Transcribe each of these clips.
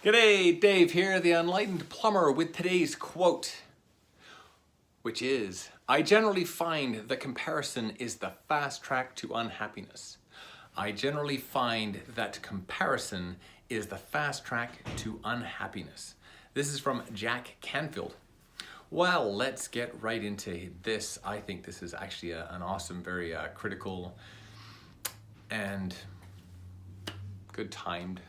G'day, Dave here, the Enlightened Plumber, with today's quote, which is, I generally find that comparison is the fast track to unhappiness. I generally find that comparison is the fast track to unhappiness. This is from Jack Canfield. Well, let's get right into this. I think this is actually an awesome, very critical and good timed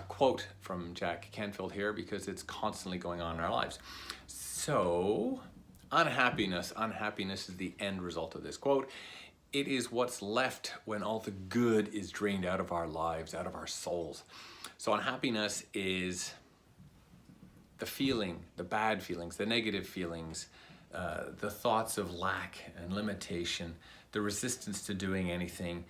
quote from Jack Canfield here, because it's constantly going on in our lives. So, unhappiness is the end result of this quote. It is what's left when all the good is drained out of our lives, out of our souls. So unhappiness is the feeling, the bad feelings, the negative feelings, the thoughts of lack and limitation, the resistance to doing anything,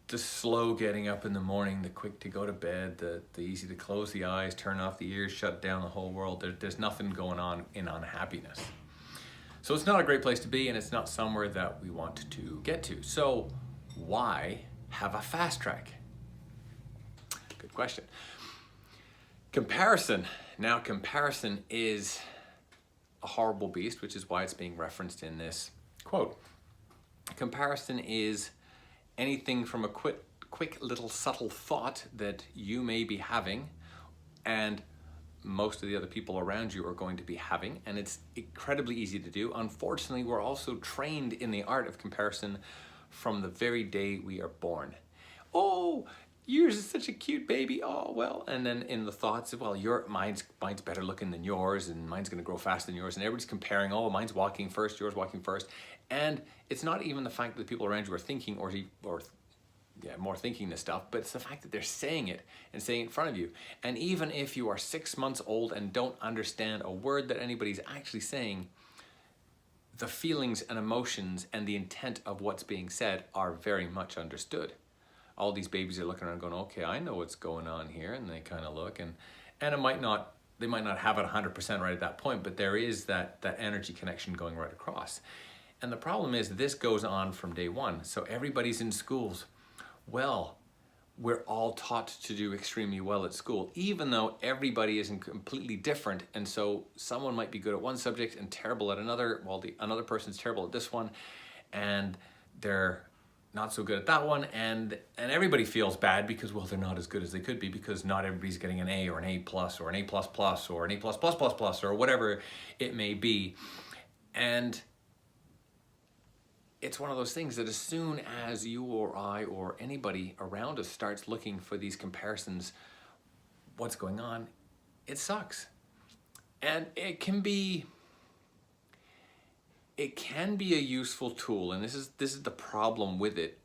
the slow getting up in the morning, the quick to go to bed, the easy to close the eyes, turn off the ears, shut down the whole world. There's nothing going on in unhappiness. So it's not a great place to be, and it's not somewhere that we want to get to. So why have a fast track? Good question. Comparison. Now, comparison is a horrible beast, which is why it's being referenced in this quote. Comparison is anything from a quick little subtle thought that you may be having and most of the other people around you are going to be having, and it's incredibly easy to do. Unfortunately, we're also trained in the art of comparison from the very day we are born. Oh, yours is such a cute baby. Oh, well, and then in the thoughts of, well, mine's better looking than yours, and mine's going to grow faster than yours, and everybody's comparing. Oh, mine's walking first, yours walking first. And it's not even the fact that the people around you are thinking more thinking this stuff, but it's the fact that they're saying it and saying it in front of you. And even if you are 6 months old and don't understand a word that anybody's actually saying, the feelings and emotions and the intent of what's being said are very much understood. All these babies are looking around going, okay, I know what's going on here, and they kind of look, and they might not have it 100% right at that point, but there is that energy connection going right across. And the problem is this goes on from day one. So everybody's in schools. Well, we're all taught to do extremely well at school, even though everybody is completely different. And so someone might be good at one subject and terrible at another, while another person's terrible at this one, and they're not so good at that one, and everybody feels bad because, well, they're not as good as they could be, because not everybody's getting an A or an A plus or an A plus plus or an A plus plus plus plus or whatever it may be. And it's one of those things that as soon as you or I or anybody around us starts looking for these comparisons, what's going on, it sucks. And it can be a useful tool, and this is the problem with it,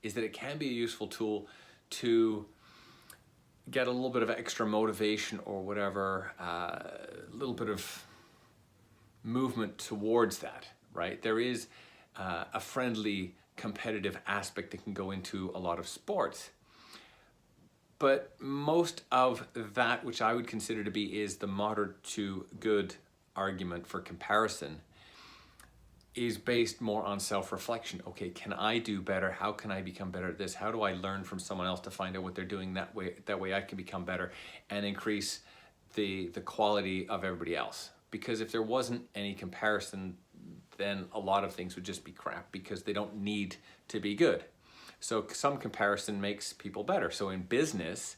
is that it can be a useful tool to get a little bit of extra motivation or whatever, a little bit of movement towards that, right? There is a friendly competitive aspect that can go into a lot of sports. But most of that, which I would consider to be is the moderate to good argument for comparison, is based more on self-reflection. Okay, can I do better? How can I become better at this? How do I learn from someone else to find out what they're doing? That way I can become better and increase the quality of everybody else. Because if there wasn't any comparison, then a lot of things would just be crap, because they don't need to be good. So some comparison makes people better. So in business,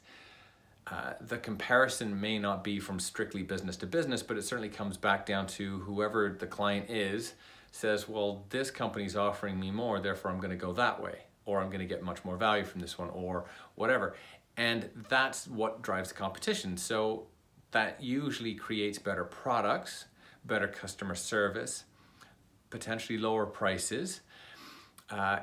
the comparison may not be from strictly business to business, but it certainly comes back down to whoever the client is says, well, this company's offering me more, therefore I'm going to go that way, or I'm going to get much more value from this one, or whatever. And that's what drives the competition. So that usually creates better products, better customer service, potentially lower prices.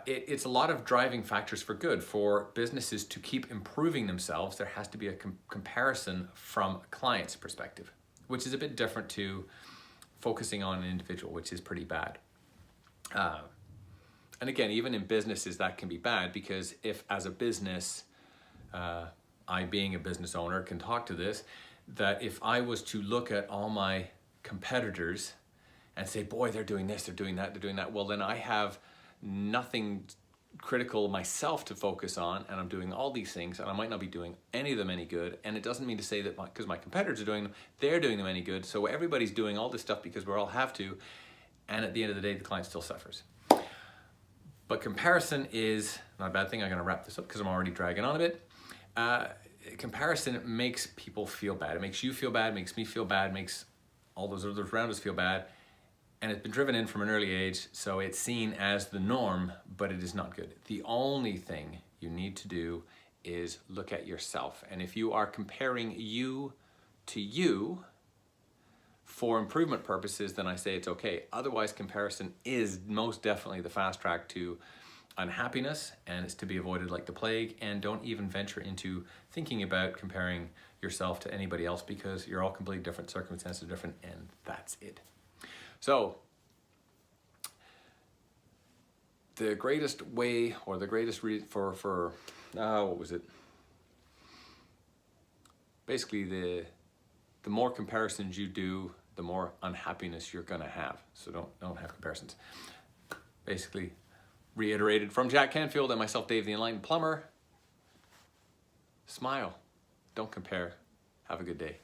It's a lot of driving factors for good. For businesses to keep improving themselves, there has to be a comparison from a client's perspective, which is a bit different to focusing on an individual, which is pretty bad. And again, even in businesses, that can be bad, because if as a business, I being a business owner can talk to this, that if I was to look at all my competitors and say, boy, they're doing this, they're doing that, well, then I have nothing critical myself to focus on, and I'm doing all these things, and I might not be doing any of them any good. And it doesn't mean to say that because my competitors are doing them, they're doing them any good. So everybody's doing all this stuff because we all have to, and at the end of the day, the client still suffers. But comparison is not a bad thing. I'm going to wrap this up because I'm already dragging on a bit. Comparison makes people feel bad. It makes you feel bad, makes me feel bad, makes all those others around us feel bad. And it's been driven in from an early age, so it's seen as the norm, but it is not good. The only thing you need to do is look at yourself. And if you are comparing you to you for improvement purposes, then I say it's okay. Otherwise, comparison is most definitely the fast track to unhappiness, and it's to be avoided like the plague. And don't even venture into thinking about comparing yourself to anybody else, because you're all completely different, circumstances are different, and that's it. So, the greatest way, or the greatest what was it? Basically, the more comparisons you do, the more unhappiness you're gonna have. So don't have comparisons. Basically, reiterated from Jack Canfield and myself, Dave the Enlightened Plumber. Smile, don't compare. Have a good day.